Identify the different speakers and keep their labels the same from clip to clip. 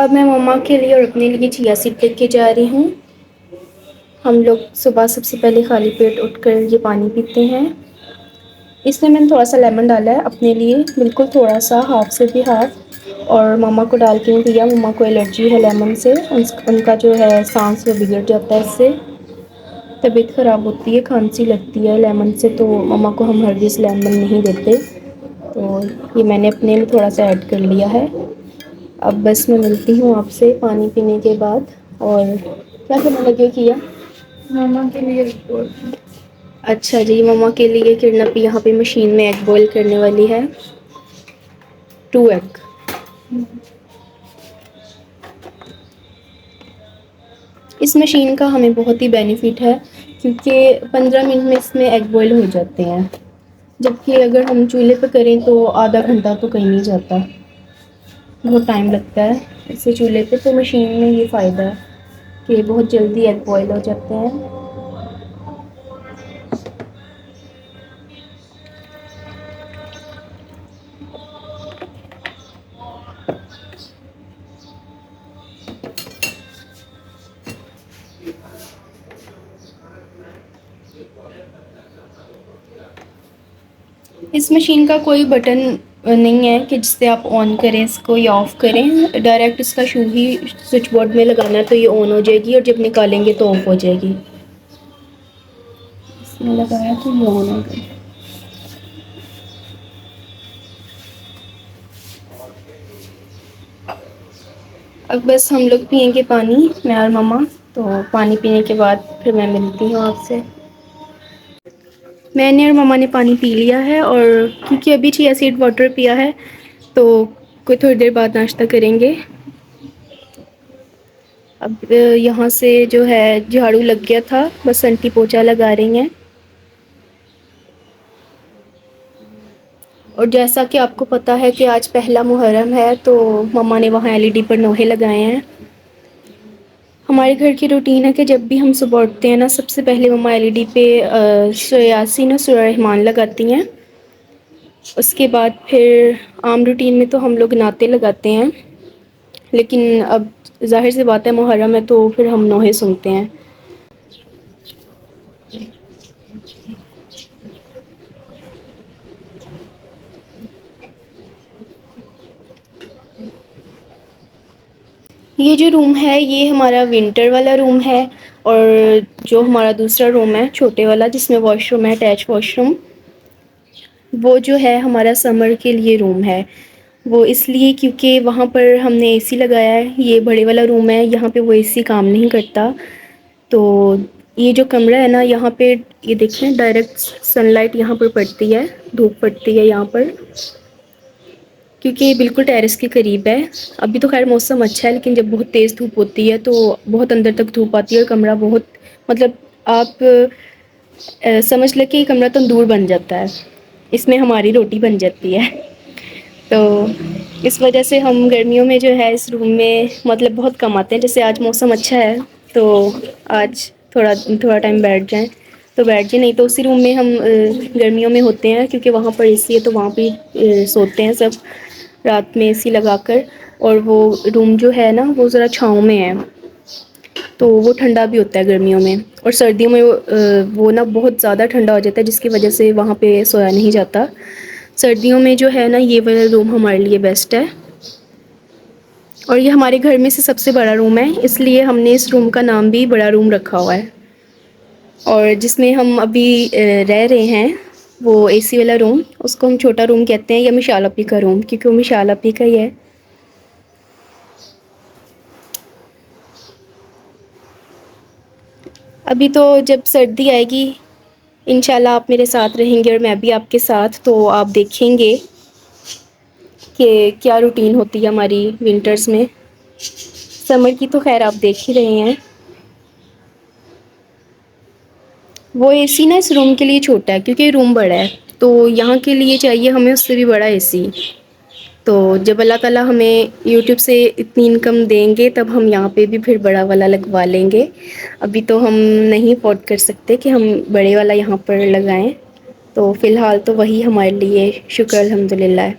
Speaker 1: اب میں مما کے لیے اور اپنے لیے چیا سیڈ لے کے جا رہی ہوں. ہم لوگ صبح سب سے پہلے خالی پیٹ اٹھ کر یہ پانی پیتے ہیں. اس میں نے تھوڑا سا لیمن ڈالا ہے اپنے لیے، بالکل تھوڑا سا، ہاف سے بھی ہاف. اور مما کو ڈال کے دیا، مما کو الرجی ہے لیمن سے، ان کا جو ہے سانس وہ بگڑ جاتا ہے اس سے، طبیعت خراب ہوتی ہے، کھانسی لگتی ہے لیمن سے، تو مما کو ہم ہرگز لیمن نہیں دیتے. تو یہ میں نے اپنے میں تھوڑا سا ایڈ کر لیا ہے. اب بس میں ملتی ہوں آپ سے پانی پینے کے بعد. اور کیا کرنے لگے کیا مما کے لیے. اچھا جی، مما کے لیے کرنا بھی یہاں پہ مشین میں ایگ بوائل کرنے والی ہے. 2 ایگ. اس مشین کا ہمیں بہت ہی بینیفٹ ہے، کیونکہ 15 منٹ میں اس میں ایگ بوائل ہو جاتے ہیں، جبکہ اگر ہم چولہے پہ کریں تو آدھا گھنٹہ تو کہیں نہیں جاتا، بہت ٹائم لگتا ہے. اسے چولہے پہ تو مشین میں یہ فائدہ ہے کہ بہت جلدی ایگ بوائل ہو جاتے ہیں. اس مشین کا کوئی بٹن نہیں ہے کہ جس سے آپ آن کریں اس کو یا آف کریں، ڈائریکٹ اس کا شو ہی سوئچ بورڈ میں لگانا ہے تو یہ آن ہو جائے گی، اور جب نکالیں گے تو آف ہو جائے گی. اس میں لگایا تو یہ آن ہو گئی. اب بس ہم لوگ پئیں گے پانی، میں اور مما. تو پانی پینے کے بعد پھر میں ملتی ہوں آپ سے. میں نے اور مما نے پانی پی لیا ہے، اور کیونکہ ابھی چیا سیڈ واٹر پیا ہے تو کوئی تھوڑی دیر بعد ناشتہ کریں گے. اب یہاں سے جو ہے جھاڑو لگ گیا تھا، بس انٹی پوچا لگا رہی ہیں. اور جیسا کہ آپ کو پتہ ہے کہ آج پہلا محرم ہے، تو مما نے وہاں LED پر لوہے لگائے ہیں. ہمارے گھر کی روٹین ہے کہ جب بھی ہم صبح اٹھتے ہیں نا، سب سے پہلے مما LED پہ سورہ یاسین اور سورہ رحمان لگاتی ہیں. اس کے بعد پھر عام روٹین میں تو ہم لوگ نعتیں لگاتے ہیں، لیکن اب ظاہر سی بات ہے محرم ہے تو پھر ہم نوحے سنتے ہیں. یہ جو روم ہے یہ ہمارا ونٹر والا روم ہے، اور جو ہمارا دوسرا روم ہے چھوٹے والا جس میں واش روم ہے، اٹیچ واش روم، وہ جو ہے ہمارا سمر کے لیے روم ہے. وہ اس لیے کیونکہ وہاں پر ہم نے AC لگایا ہے. یہ بڑے والا روم ہے، یہاں پہ وہ AC کام نہیں کرتا، تو یہ جو کمرہ ہے نا یہاں پہ یہ دیکھیں ڈائریکٹ سن لائٹ یہاں پر پڑتی ہے، دھوپ پڑتی ہے یہاں پر، کیونکہ یہ بالکل ٹیرس کے قریب ہے. ابھی تو خیر موسم اچھا ہے، لیکن جب بہت تیز دھوپ ہوتی ہے تو بہت اندر تک دھوپ آتی ہے، اور کمرہ بہت، مطلب آپ سمجھ لیں کہ یہ کمرہ تندور بن جاتا ہے، اس میں ہماری روٹی بن جاتی ہے. تو اس وجہ سے ہم گرمیوں میں جو ہے اس روم میں مطلب بہت کم آتے ہیں. جیسے آج موسم اچھا ہے تو آج تھوڑا ٹائم بیٹھ جائیں تو بیٹھ جائیں، نہیں تو اسی روم میں ہم گرمیوں میں ہوتے ہیں، کیونکہ وہاں پر AC ہے تو وہاں پہ سوتے ہیں سب رات میں AC لگا کر. اور وہ روم جو ہے نا وہ ذرا چھاؤں میں ہے، تو وہ ٹھنڈا بھی ہوتا ہے گرمیوں میں، اور سردیوں میں وہ نا بہت زیادہ ٹھنڈا ہو جاتا ہے، جس کی وجہ سے وہاں پہ سویا نہیں جاتا. سردیوں میں جو ہے نا یہ والا روم ہمارے لیے بیسٹ ہے. اور یہ ہمارے گھر میں سے سب سے بڑا روم ہے، اس لیے ہم نے اس روم کا نام بھی بڑا روم رکھا ہوا ہے. اور جس میں ہم ابھی رہ رہے ہیں وہ AC والا روم، اس کو ہم چھوٹا روم کہتے ہیں، یا مشال اپی کا روم، کیونکہ وہ مشال اپی کا ہی ہے. ابھی تو جب سردی آئے گی انشاءاللہ آپ میرے ساتھ رہیں گے اور میں بھی آپ کے ساتھ، تو آپ دیکھیں گے کہ کیا روٹین ہوتی ہے ہماری ونٹرز میں. سمر کی تو خیر آپ دیکھ ہی رہے ہیں. وہ AC نا اس روم کے لیے چھوٹا ہے، کیونکہ روم بڑا ہے، تو یہاں کے لیے چاہیے ہمیں اس سے بھی بڑا AC. تو جب اللہ تعالیٰ ہمیں YouTube سے اتنی انکم دیں گے تب ہم یہاں پہ بھی پھر بڑا والا لگوا لیں گے. ابھی تو ہم نہیں افورڈ کر سکتے کہ ہم بڑے والا یہاں پر لگائیں، تو فی الحال تو وہی ہمارے لیے شکر الحمد للہ ہے.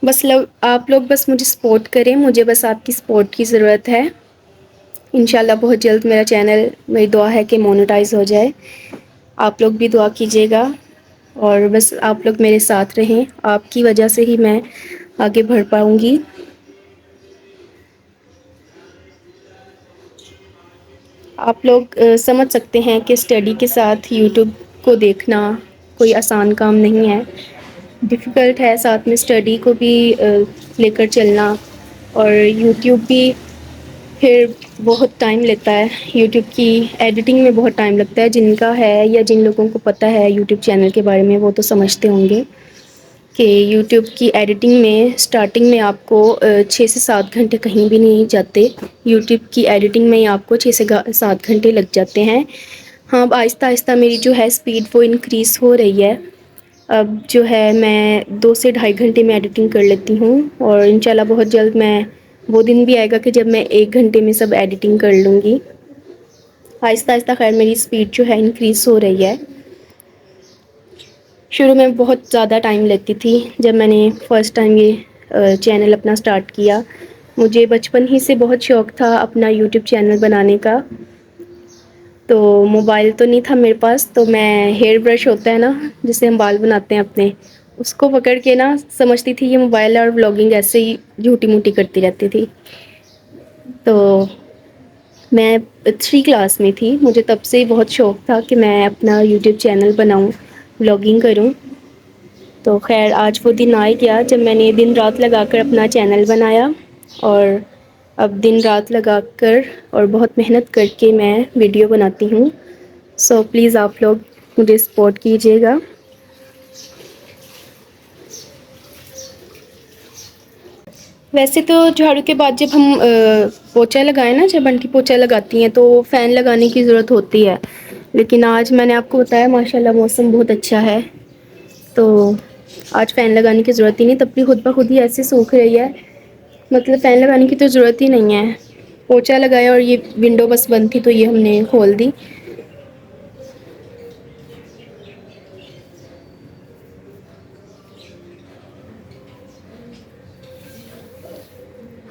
Speaker 1: بس آپ لوگ بس مجھے سپورٹ کریں، مجھے بس آپ کی سپورٹ کی ضرورت ہے. انشاءاللہ بہت جلد میرا چینل، میری دعا ہے کہ مونیٹائز ہو جائے. آپ لوگ بھی دعا کیجیے گا اور بس آپ لوگ میرے ساتھ رہیں. آپ کی وجہ سے ہی میں آگے بڑھ پاؤں گی. آپ لوگ سمجھ سکتے ہیں کہ اسٹڈی کے ساتھ یوٹیوب کو دیکھنا کوئی آسان کام نہیں ہے. ڈیفیکلٹ ہے ساتھ میں اسٹڈی کو بھی لے کر چلنا. اور یوٹیوب بھی پھر بہت ٹائم لیتا ہے. یوٹیوب کی ایڈیٹنگ میں بہت ٹائم لگتا ہے. جن کا ہے یا جن لوگوں کو پتہ ہے یوٹیوب چینل کے بارے میں وہ تو سمجھتے ہوں گے کہ یوٹیوب کی ایڈیٹنگ میں اسٹارٹنگ میں آپ کو 6 سے 7 گھنٹے کہیں بھی نہیں جاتے. یوٹیوب کی ایڈیٹنگ میں ہی آپ کو 6 سے 7 گھنٹے لگ جاتے ہیں. ہاں اب آہستہ آہستہ میری جو ہے اسپیڈ وہ انکریز ہو رہی ہے. اب جو ہے میں 2 سے 2.5 گھنٹے میں ایڈیٹنگ کر لیتی ہوں اور انشاءاللہ بہت جلد میں وہ دن بھی آئے گا کہ جب میں 1 گھنٹے میں سب ایڈیٹنگ کر لوں گی. آہستہ آہستہ خیر میری اسپیڈ جو ہے انکریز ہو رہی ہے. شروع میں بہت زیادہ ٹائم لگتی تھی جب میں نے فرسٹ ٹائم یہ چینل اپنا اسٹارٹ کیا. مجھے بچپن ہی سے بہت شوق تھا اپنا یوٹیوب چینل بنانے کا. تو موبائل تو نہیں تھا میرے پاس تو میں ہیئر برش ہوتا ہے نا جس سے ہم بال بناتے ہیں اپنے، اس کو پکڑ کے نا سمجھتی تھی یہ موبائل اور ولاگنگ ایسے ہی جھوٹی موٹی کرتی رہتی تھی. تو میں 3 کلاس میں تھی. مجھے تب سے بہت شوق تھا کہ میں اپنا یوٹیوب چینل بناؤں، ولاگنگ کروں. تو خیر آج وہ دن آ ہی گیا جب میں نے دن رات لگا کر اپنا چینل بنایا. اور اب دن رات لگا کر اور بہت محنت کر کے میں ویڈیو بناتی ہوں. سو پلیز آپ لوگ مجھے سپورٹ کیجیے گا. ویسے تو جھاڑو کے بعد جب ہم پوچا لگائیں نا، جب بنٹی پوچا لگاتی ہیں تو فین لگانے کی ضرورت ہوتی ہے. لیکن آج میں نے آپ کو بتایا ماشاء اللہ موسم بہت اچھا ہے تو آج فین لگانے کی ضرورت ہی نہیں. تب بھی خود بخود ہی ایسی سوکھ رہی ہے، مطلب فین لگانے کی تو ضرورت ہی نہیں ہے. پوچا لگایا اور یہ ونڈو بس بند تھی تو یہ ہم نے کھول دی.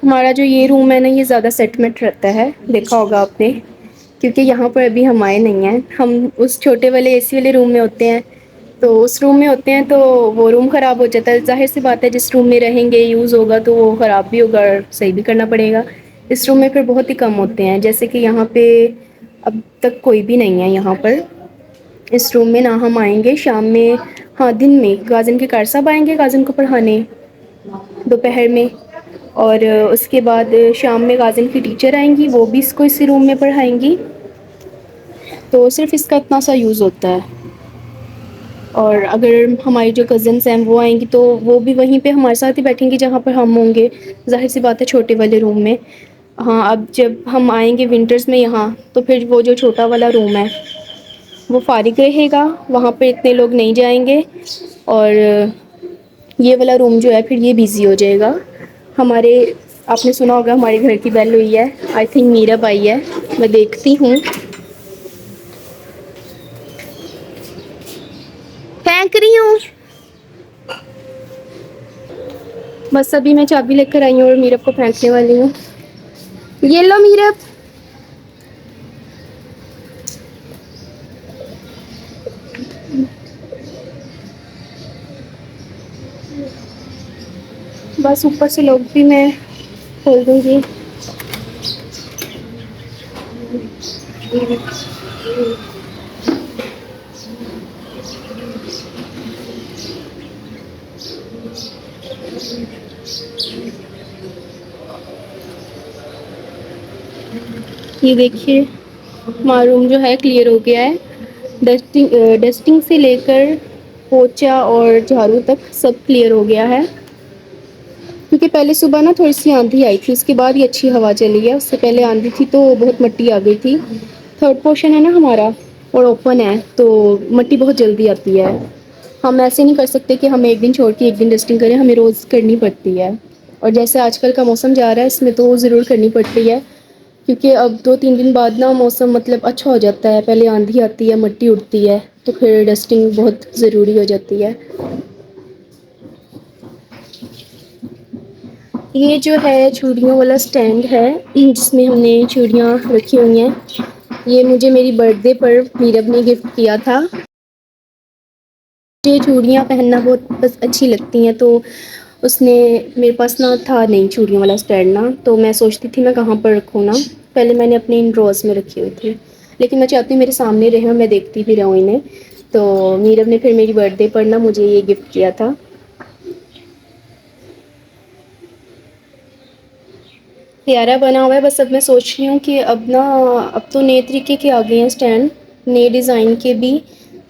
Speaker 1: ہمارا جو یہ روم ہے نا یہ زیادہ سیٹمنٹ رہتا ہے، دیکھا ہوگا آپ نے، کیونکہ یہاں پر ابھی ہم آئے نہیں ہیں. ہم اس چھوٹے والے اے سی والے روم میں ہوتے ہیں تو اس روم میں ہوتے ہیں تو وہ روم خراب ہو جاتا ہے. ظاہر سی بات ہے جس روم میں رہیں گے یوز ہوگا تو وہ خراب بھی ہوگا اور صحیح بھی کرنا پڑے گا. اس روم میں پھر بہت ہی کم ہوتے ہیں، جیسے کہ یہاں پہ اب تک کوئی بھی نہیں ہے یہاں پر اس روم میں. نہ ہم آئیں گے شام میں، ہاں دن میں غازن کے کار صاحب آئیں گے غازن کو پڑھانے دوپہر میں. اور اس کے بعد شام میں غازن کی ٹیچر آئیں گی، وہ بھی اس کو اسی روم میں پڑھائیں گی. تو صرف اس کا اتنا سا یوز ہوتا ہے. اور اگر ہماری جو کزنس ہیں وہ آئیں گی تو وہ بھی وہیں پہ ہمارے ساتھ ہی بیٹھیں گی جہاں پر ہم ہوں گے. ظاہر سی بات ہے چھوٹے والے روم میں. ہاں اب جب ہم آئیں گے ونٹرز میں یہاں تو پھر وہ جو چھوٹا والا روم ہے وہ فارغ رہے گا، وہاں پہ اتنے لوگ نہیں جائیں گے. اور یہ والا روم جو ہے پھر یہ بزی ہو جائے گا. ہمارے آپ نے سنا ہوگا ہمارے گھر کی بیل ہوئی ہے، آئی تھنک میرا بائی ہے، میں دیکھتی ہوں. پھینک رہی ہوں. بس ابھی میں چابی لے کر آئی ہوں اور میرب کو پھینکنے والی ہوں. یہ لو میرب. بس اوپر سے لوگ بھی میں کھول دوں گی. یہ دیکھیے ہمارا روم جو ہے کلیئر ہو گیا ہے. ڈسٹنگ سے لے کر پوچا اور جھاڑو تک سب کلیئر ہو گیا ہے. کیونکہ پہلے صبح نا تھوڑی سی آندھی آئی تھی، اس کے بعد ہی اچھی ہوا چلی ہے. اس سے پہلے آندھی تھی تو بہت مٹی آ گئی تھی. تھرڈ پورشن ہے نا ہمارا اور اوپن ہے تو مٹی بہت جلدی آتی ہے. ہم ایسے نہیں کر سکتے کہ ہم ایک دن چھوڑ کے ایک دن ڈسٹنگ کریں، ہمیں روز کرنی پڑتی ہے. اور جیسے آج کل کا موسم جا رہا ہے اس میں تو ضرور کرنی پڑتی ہے. کیونکہ اب 2-3 دن بعد نا موسم مطلب اچھا ہو جاتا ہے، پہلے آندھی آتی ہے مٹی اڑتی ہے تو پھر ڈسٹنگ بہت ضروری ہو جاتی ہے. یہ جو ہے چوڑیوں والا اسٹینڈ ہے جس میں ہم نے چوڑیاں رکھی ہوئی ہیں. یہ مجھے میری برتھ ڈے پر میرب نے گفٹ کیا تھا. مجھے چوڑیاں پہننا بہت بس اچھی لگتی ہیں تو اس نے میرے پاس نا تھا نہیں چوڑیوں والا اسٹینڈ نا تو میں سوچتی تھی میں کہاں پر رکھوں نا. پہلے میں نے اپنے ان ڈراز میں رکھی ہوئی تھی لیکن میں چاہتی ہوں میرے سامنے رہے اور میں دیکھتی بھی رہوں انہیں. تو میرب نے پھر میری برتھ ڈے پر نا مجھے یہ گفٹ کیا تھا. پیارا بنا ہوا ہے بس اب میں سوچ رہی ہوں کہ اب نا اب تو نئے طریقے کے آ گئے ہیں اسٹینڈ نئے ڈیزائن کے بھی.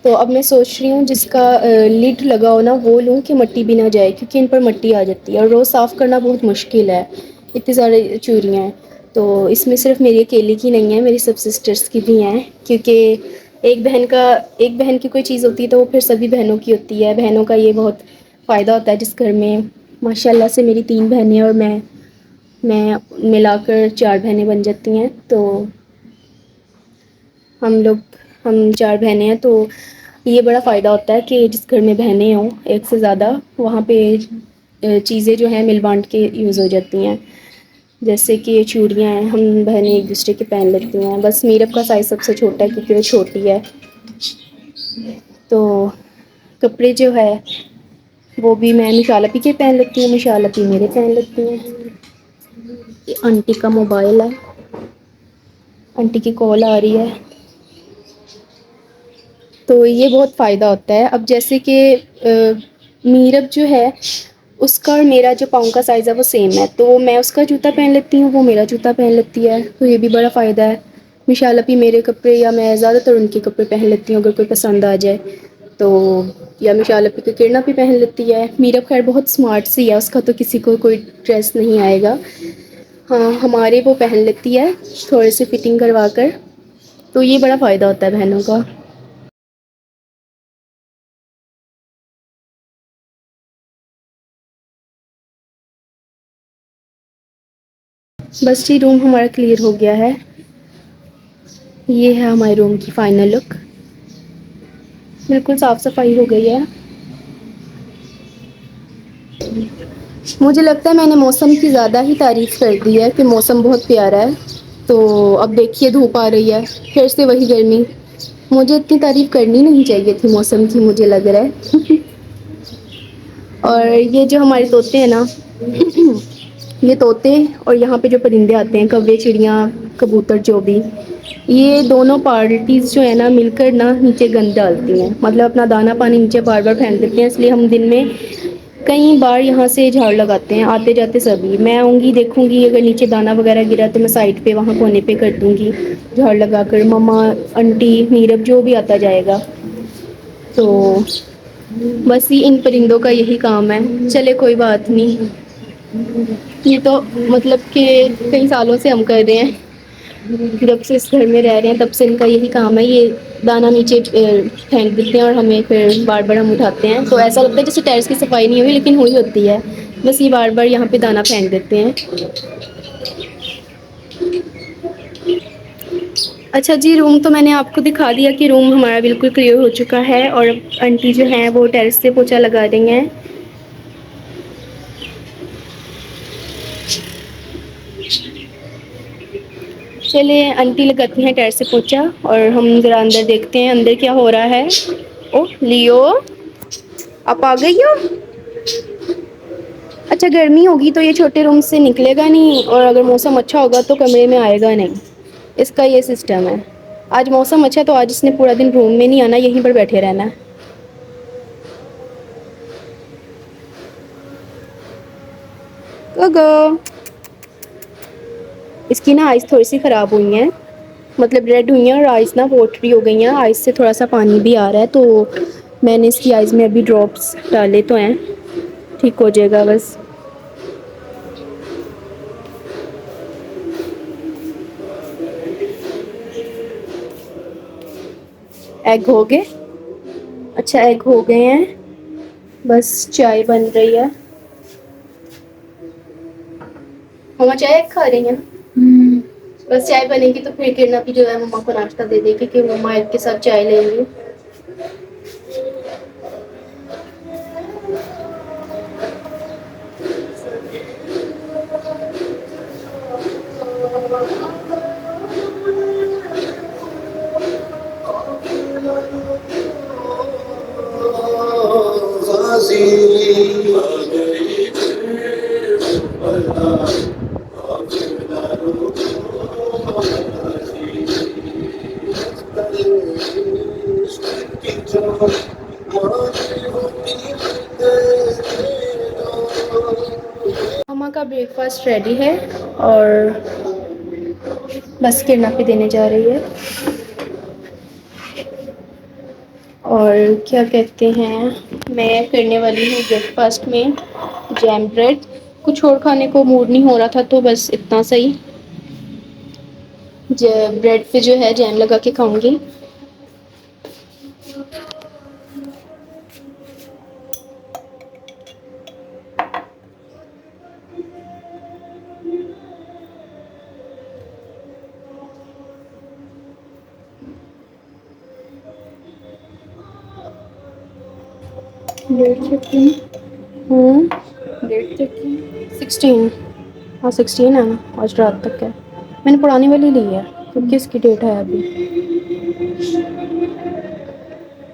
Speaker 1: تو اب میں سوچ رہی ہوں جس کا لڈ لگا ہو نا وہ لوں کہ مٹی بھی نہ جائے کیونکہ ان پر مٹی آ جاتی ہے اور روز صاف کرنا بہت مشکل ہے. اتنی سارے چوڑیاں ہیں تو اس میں صرف میری اکیلے کی نہیں ہے میری سب سسٹرس کی بھی ہیں کیونکہ ایک بہن کی کوئی چیز ہوتی ہے تو وہ پھر سبھی بہنوں کی ہوتی ہے. بہنوں کا یہ بہت فائدہ ہوتا ہے جس گھر میں ماشاء اللہ سے میری 3 بہنیں اور میں ملا کر 4 بہنیں بن جاتی ہیں. تو ہم 4 بہنیں ہیں تو یہ بڑا فائدہ ہوتا ہے کہ جس گھر میں بہنیں ہوں ایک سے زیادہ وہاں پہ چیزیں جو ہیں مل بانٹ کے یوز ہو جاتی ہیں. جیسے کہ یہ چوڑیاں ہیں ہم بہنیں ایک دوسرے کے پہن لیتی ہیں. بس میرب کا سائز سب سے چھوٹا ہے کیونکہ وہ چھوٹی ہے. تو کپڑے جو ہے وہ بھی میں مشال پی کے پہن لیتی ہوں مشال پی میرے پہن لیتی ہیں. یہ آنٹی کا موبائل ہے آنٹی کی کال آ رہی ہے. تو یہ بہت فائدہ ہوتا ہے. اب جیسے کہ میرب جو ہے اس کا اور میرا جو پاؤں کا سائز ہے وہ سیم ہے تو میں اس کا جوتا پہن لیتی ہوں وہ میرا جوتا پہن لیتی ہے. تو یہ بھی بڑا فائدہ ہے. مشال پی میرے کپڑے یا میں زیادہ تر ان کے کپڑے پہن لیتی ہوں اگر کوئی پسند آ جائے تو یا مشال پی کو کرنا بھی پہن لیتی ہے. میرب خیر بہت اسمارٹ سی ہے اس کا تو کسی کو کوئی ڈریس نہیں آئے گا. ہاں ہمارے وہ پہن لیتی ہے تھوڑے سی فٹنگ کروا کر. تو یہ بڑا فائدہ ہوتا ہے بہنوں کا. بس یہ روم ہمارا کلیئر ہو گیا ہے. یہ ہے ہمارے روم کی فائنل لک. بالکل صاف صفائی ہو گئی ہے. مجھے لگتا ہے میں نے موسم کی زیادہ ہی تعریف کر دی ہے کہ موسم بہت پیارا ہے. تو اب دیکھیے دھوپ آ رہی ہے پھر سے وہی گرمی. مجھے اتنی تعریف کرنی نہیں چاہیے تھی موسم کی مجھے لگ رہا ہے. اور یہ جو ہمارے طوطے ہیں نا یہ طوطے اور یہاں پہ جو پرندے آتے ہیں کوے چڑیاں کبوتر جو بھی یہ دونوں پارٹیز جو ہے نا مل کر نہ نیچے گند ڈالتی ہیں مطلب اپنا دانا پانی نیچے بار بار پھینک دیتے ہیں. اس لیے ہم دن میں کئی بار یہاں سے جھاڑ لگاتے ہیں آتے جاتے سبھی. میں آؤں گی دیکھوں گی اگر نیچے دانا وغیرہ گرا تو میں سائڈ پہ وہاں کونے پہ کر دوں گی جھاڑ لگا کر. مما انٹی میرب جو بھی آتا جائے گا تو بس یہ ان پرندوں کا یہی کام ہے. چلے کوئی بات نہیں. یہ تو مطلب کہ کئی سالوں سے ہم کر رہے ہیں جب سے اس گھر میں رہ رہے ہیں تب سے ان کا یہی کام ہے. یہ دانا نیچے پھینک دیتے ہیں اور ہمیں پھر بار بار ہم اٹھاتے ہیں تو ایسا لگتا ہے جیسے ٹیرس کی صفائی نہیں ہوئی لیکن ہوئی ہوتی ہے. بس یہ بار بار یہاں پہ دانا پھینک دیتے ہیں. اچھا جی روم تو میں نے آپ کو دکھا دیا کہ روم ہمارا بالکل کلیئر ہو چکا ہے. اور آنٹی جو ہیں وہ ٹیرس سے پوچھا لگا رہی ہیں. چلیے انٹی لگاتی ہیں ٹیر سے پوچھا اور ہم ذرا اندر دیکھتے ہیں اندر کیا ہو رہا ہے. او لیو آپ آ گئی ہو. اچھا گرمی ہوگی تو یہ چھوٹے روم سے نکلے گا نہیں اور اگر موسم اچھا ہوگا تو کمرے میں آئے گا نہیں. اس کا یہ سسٹم ہے. آج موسم اچھا تو آج اس نے پورا دن روم میں نہیں آنا یہیں پر بیٹھے رہنا ہے. گوگو اس کی نا آئز تھوڑی سی خراب ہوئی ہیں مطلب ریڈ ہوئی ہیں اور آئس نا واٹری ہو گئی ہیں. آئس سے تھوڑا سا پانی بھی آ رہا ہے تو میں نے اس کی آئز میں ابھی ڈراپس ڈالے تو ہیں ٹھیک ہو جائے گا بس. ایگ ہو گئے. اچھا ایگ ہو گئے ہیں بس چائے بن رہی ہے. مما چائے کھا رہی ہیں. بس چائے بنے گی تو پھر کرنا بھی جو ہے مما کو ناشتہ دے دے گی کہ مما ایگ کے ساتھ چائے لیں گی. ماما کا بریک فاسٹ ریڈی ہے اور بس کرنا پہ دینے جا رہی ہے. اور کیا کہتے ہیں میں کرنے والی ہوں بریک فاسٹ میں جیم بریڈ. کچھ اور کھانے کو موڈ نہیں ہو رہا تھا تو بس اتنا صحیح بریڈ پہ جو ہے جیم لگا کے کھاؤں گی. Date check date check 16. ہاں 16 ہے نا, آج رات تک ہے. میں نے پرانی والی لی ہے کیونکہ اس کی ڈیٹ ہے ابھی.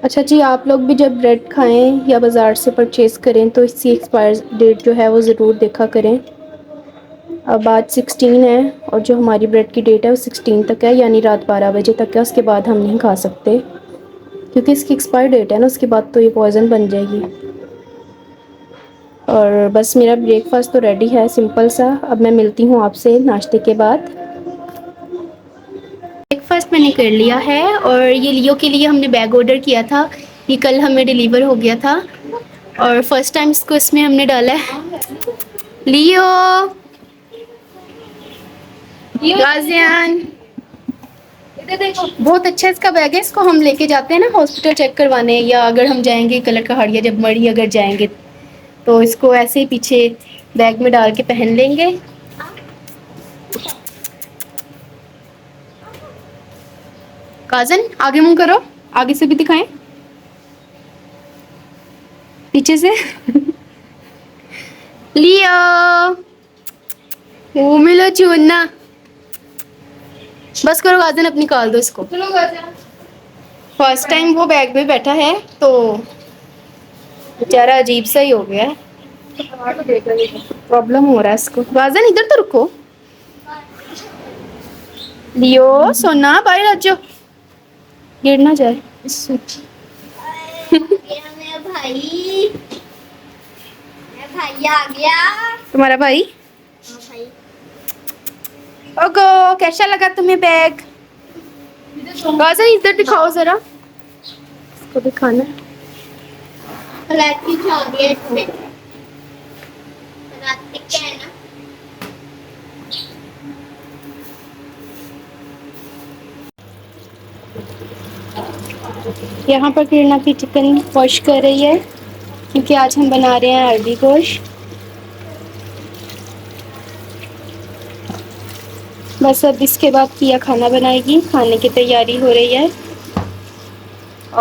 Speaker 1: اچھا جی, آپ لوگ بھی جب بریڈ کھائیں یا بازار سے پرچیز کریں تو اس کی ایکسپائر ڈیٹ جو ہے وہ ضرور دیکھا کریں. اب آج 16 ہے اور جو ہماری بریڈ کی ڈیٹ ہے وہ 16 تک ہے, یعنی رات 12 بجے تک ہے. اس کے بعد ہم نہیں کھا سکتے کیونکہ اس کی ایکسپائر ڈیٹ ہے نا, اس کے بعد تو یہ پوائزن بن جائے گی. اور بس میرا بریک فاسٹ تو ریڈی ہے سمپل سا. اب میں ملتی ہوں آپ سے ناشتے کے بعد. بریک فاسٹ میں نے کر لیا ہے اور یہ لیو کے لیے ہم نے بیگ آرڈر کیا تھا. یہ کل ہمیں ڈیلیور ہو گیا تھا اور فرسٹ ٹائم اس کو اس میں ہم نے ڈالا ہے. لیو غازیان بہت اچھا اس کا بیگ ہے. اس کو ہم لے کے جاتے ہیں نا ہاسپٹل چیک کروانے, یا اگر ہم جائیں گے کلر کہاڑیا جب مڑی اگر جائیں گے تو اس کو ایسے ہی پیچھے بیگ میں ڈال کے پہن لیں گے. کازن آگے منہ کرو, آگے سے بھی دکھائیں, پیچھے سے. لیو وہ ملو چونا, بس کرو غازن اب نکال دو اس کو. فرسٹ ٹائم وہ بیگ میں بیٹھا ہے تو بیچارہ عجیب سا ہی ہو گیا ہے. پرابلم ہو رہا ہے اس کو. غازن ادھر تو رکو. لیو سونا باہر آ جاؤ, گر نہ جائے. بھائی بھائی آ گیا تمہارا بھائی. اوگو کیسا لگا تمہیں بیگ؟ غازن ادھر دکھاؤ ذرا, اس کو دکھانا ہے. یہاں پر کرنا کی چکن واش کر رہی ہے کیونکہ آج ہم بنا رہے ہیں اروی گوشت. بس اب اس کے بعد کیا کھانا بنائے گی, کھانے کی تیاری ہو رہی ہے.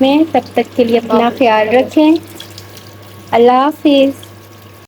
Speaker 1: میں. تب تک کے لیے اپنا خیال رکھیں. اللہ حافظ.